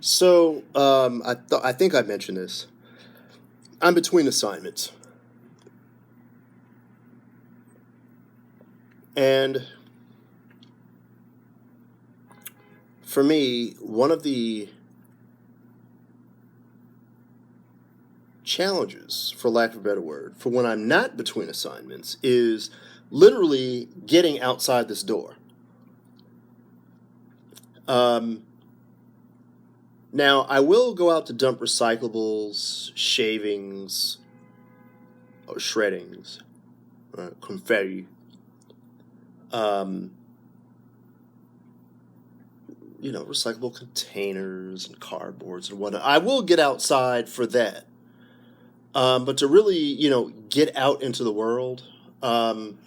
I think I mentioned this. I'm between assignments, and for me, one of the challenges, for lack of a better word, for when I'm not between assignments is literally getting outside this door. Um, Now, I will go out to dump recyclables, shavings, or shreddings, confetti. Um, recyclable containers and cardboards and whatnot. I will get outside for that. But to really, get out into the world, um,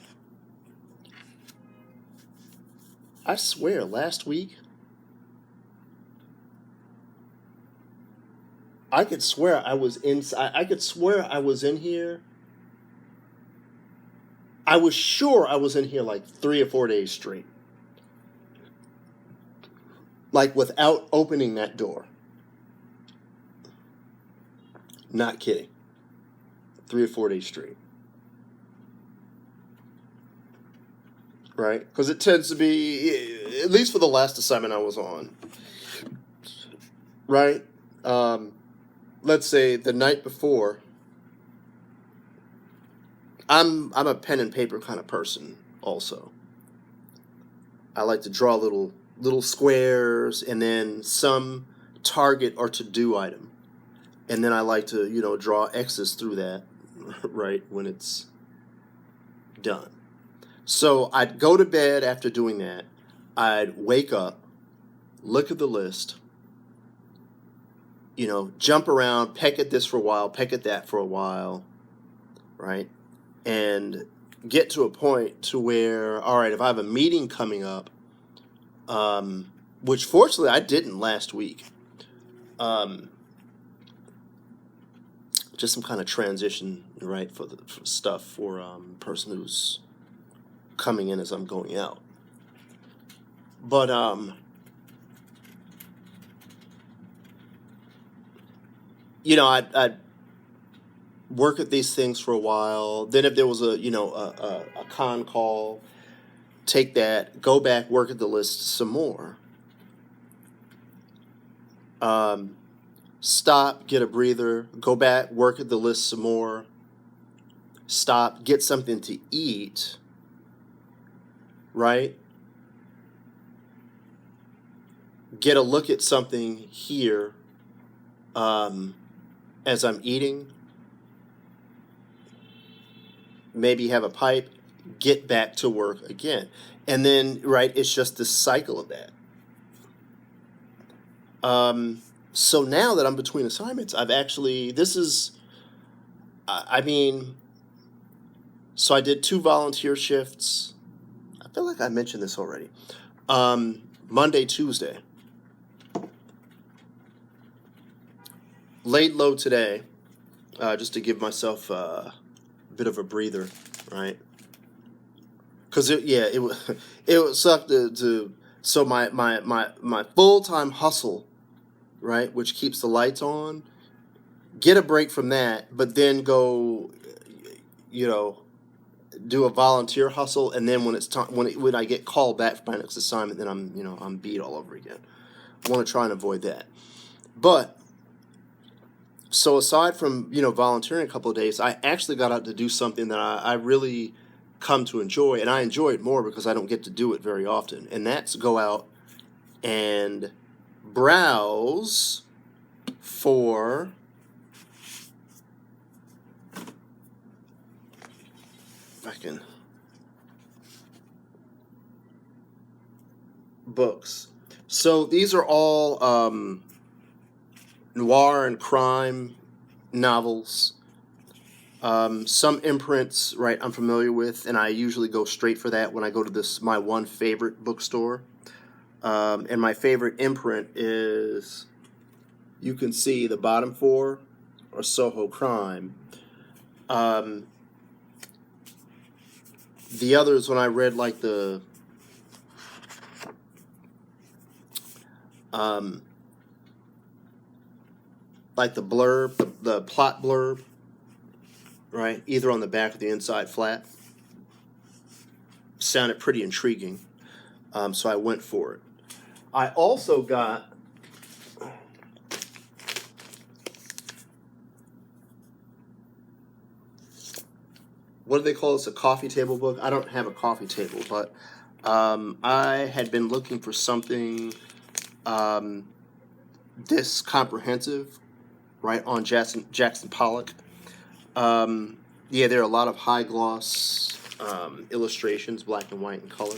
I swear, last week, I could swear I was inside. I could swear I was in here. I was sure I was in here like 3 or 4 days straight, like without opening that door. Not kidding. 3 or 4 days straight. Right? Because it tends to be, at least for the last assignment I was on, right? Let's say the night before, I'm a pen and paper kind of person also. I like to draw little squares and then some target or to-do item. And then I like to, draw X's through that, right, when it's done. So I'd go to bed after doing that. I'd wake up, look at the list, jump around, peck at this for a while, peck at that for a while, right? And get to a point to where, all right, if I have a meeting coming up, which fortunately I didn't last week, just some kind of transition, right, for stuff for person who's coming in as I'm going out. But I'd work at these things for a while. Then if there was a con call, take that, go back, work at the list some more. Stop, get a breather, go back, work at the list some more. Stop, get something to eat, right? Get a look at something here as I'm eating. Maybe have a pipe, get back to work again. And then, right, it's just this cycle of that. So now that I'm between assignments, I've actually, so I did 2 volunteer shifts. I feel like I mentioned this already. Monday, Tuesday. Laid low today, just to give myself a bit of a breather, right? Because it would suck so my full-time hustle, right, which keeps the lights on, get a break from that, but then go, do a volunteer hustle, and then when it's time, when I get called back for my next assignment, then I'm beat all over again. I want to try and avoid that. But so aside from volunteering a couple of days, I actually got out to do something that I really come to enjoy, and I enjoy it more because I don't get to do it very often, and that's go out and browse for fucking books. So these are all noir and crime novels. Some imprints, right, I'm familiar with, and I usually go straight for that when I go to my one favorite bookstore. And my favorite imprint is, you can see the bottom 4 are Soho Crime. The others, when I read like the like the blurb, the plot blurb, right? Either on the back or the inside flap. Sounded pretty intriguing, so I went for it. I also got what do they call this? A coffee table book? I don't have a coffee table, but I had been looking for something this comprehensive, right, on Jackson Pollock. Yeah, there are a lot of high gloss illustrations, black and white and color,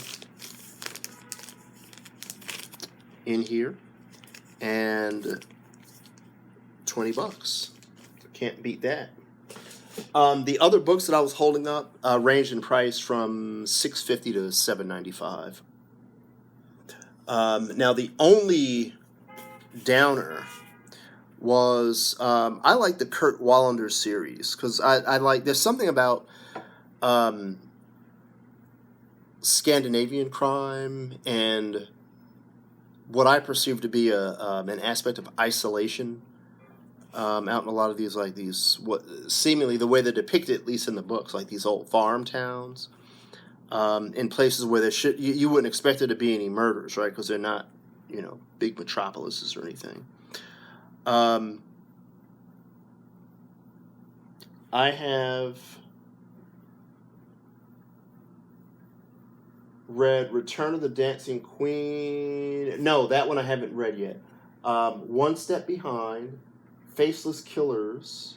in here, and $20. Can't beat that. The other books that I was holding up ranged in price from $6.50 to $7.95. Now the only downer was I like the Kurt Wallander series because I like, there's something about Scandinavian crime and what I perceive to be an aspect of isolation out in a lot of these, like these, what seemingly the way they're depicted, at least in the books, like these old farm towns, in places where there should, you wouldn't expect there to be any murders, right? Because they're not, big metropolises or anything. I have read Return of the Dancing Queen. No, that one I haven't read yet. One Step Behind, Faceless Killers,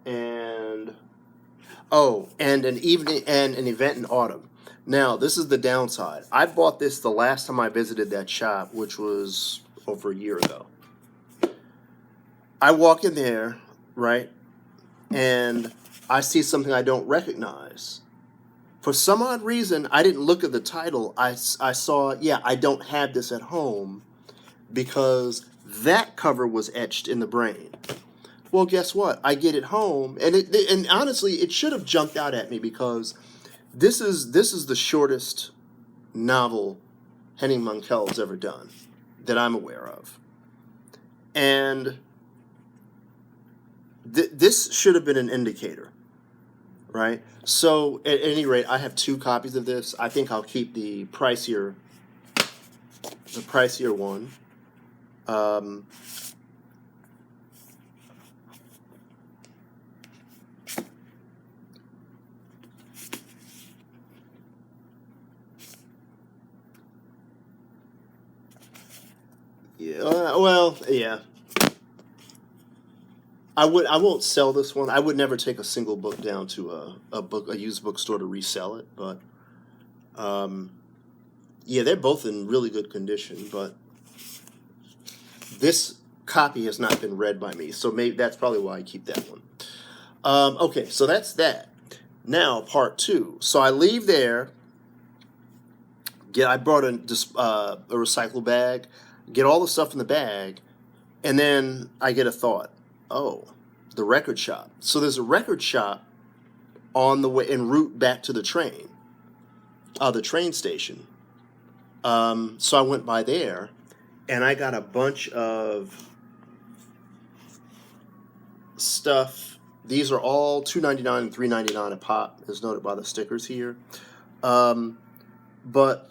and an event in autumn. Now, this is the downside. I bought this the last time I visited that shop, which was over a year ago. I walk in there, right, and I see something I don't recognize. For some odd reason, I didn't look at the title. I saw, I don't have this at home because that cover was etched in the brain. Well, guess what? I get it home, and honestly, it should have jumped out at me because this is the shortest novel Henning Mankell has ever done that I'm aware of, and this should have been an indicator, right? So at any rate, I have 2 copies of this. I think I'll keep the pricier one. Yeah. I won't sell this one. I would never take a single book down to a used bookstore to resell it, but they're both in really good condition, but this copy has not been read by me, so maybe that's probably why I keep that one. Okay, so that's that. Now, part 2. So I leave there. I brought a recycle bag, get all the stuff in the bag, and then I get a thought. Oh, the record shop. So there's a record shop on the way, en route back to the train station. So I went by there, and I got a bunch of stuff. These are all $2.99 and $3.99 a pop, as noted by the stickers here. But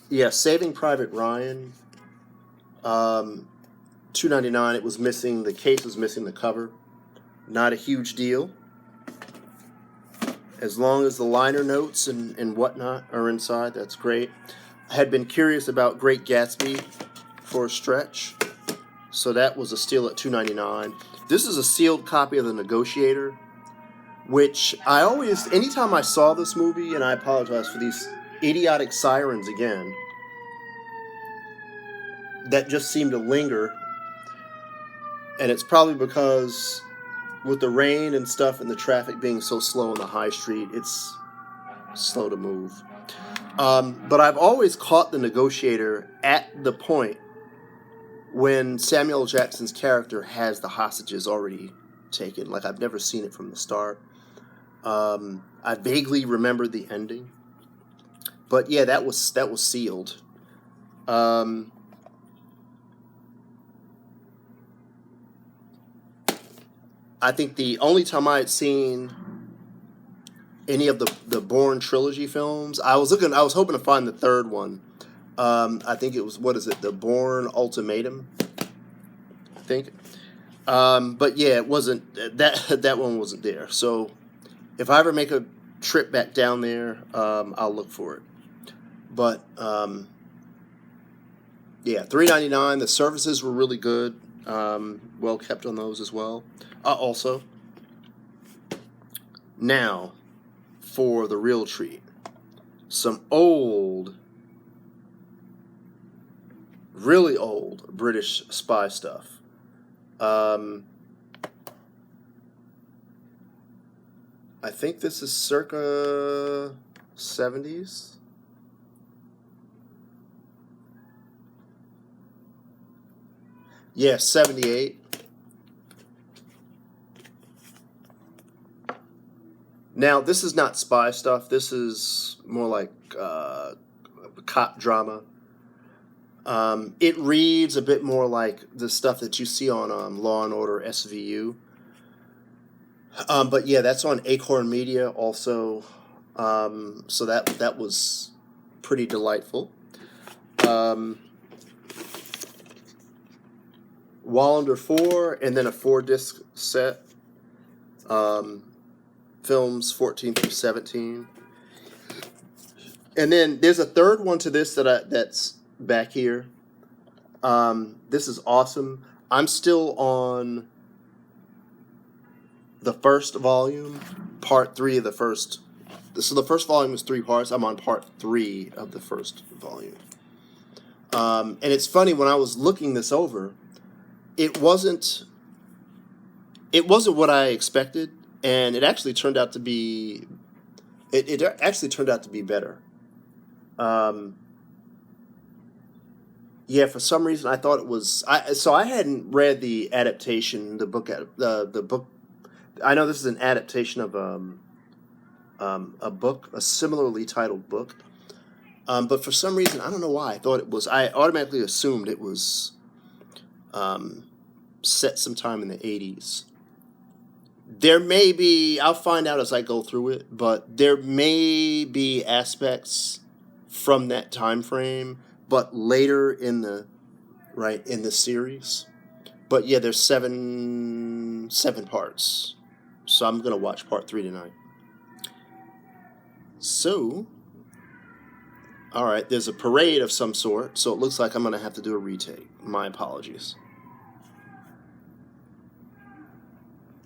yeah, Saving Private Ryan, $2.99. It was missing, the case was missing the cover. Not a huge deal, as long as the liner notes and whatnot are inside. That's great. I had been curious about Great Gatsby for a stretch, so that was a steal at $2.99. This is a sealed copy of The Negotiator, which I always, anytime I saw this movie, and I apologize for these idiotic sirens again, that just seemed to linger, and it's probably because with the rain and stuff and the traffic being so slow on the high street, it's slow to move. But I've always caught The Negotiator at the point when Samuel L. Jackson's character has the hostages already taken. Like, I've never seen it from the start. I vaguely remember the ending. But yeah, that was sealed. I think the only time I had seen any of the Bourne trilogy films, I was hoping to find the third one. I think it was, what is it, the Bourne Ultimatum, I think. But yeah, it wasn't, that one wasn't there. So if I ever make a trip back down there, I'll look for it. But yeah, $3.99. The services were really good. Well kept on those as well. Also, now for the real treat, some old, really old British spy stuff. I think this is circa 70s. Yeah, 78. Now, this is not spy stuff. This is more like cop drama. It reads a bit more like the stuff that you see on Law and Order SVU. But yeah, that's on Acorn Media also. So that was pretty delightful. Wallander 4, and then a 4-disc set. Films 14 through 17. And then there's a third one to this that's back here. This is awesome. I'm still on the first volume, part 3 of the first. So the first volume is 3 parts. I'm on part 3 of the first volume. And it's funny, when I was looking this over, it wasn't what I expected, and it actually turned out to be better. Yeah, for some reason I thought it was. I hadn't read the adaptation, the book. I know this is an adaptation of a book, a similarly titled book. But for some reason, I don't know why, I thought it was. I automatically assumed it was set sometime in the 80s. There may be, I'll find out as I go through it, but there may be aspects from that time frame, but later in the series. But yeah, there's seven parts. So I'm gonna watch part 3 tonight. So, all right, there's a parade of some sort, so it looks like I'm gonna have to do a retake. My apologies.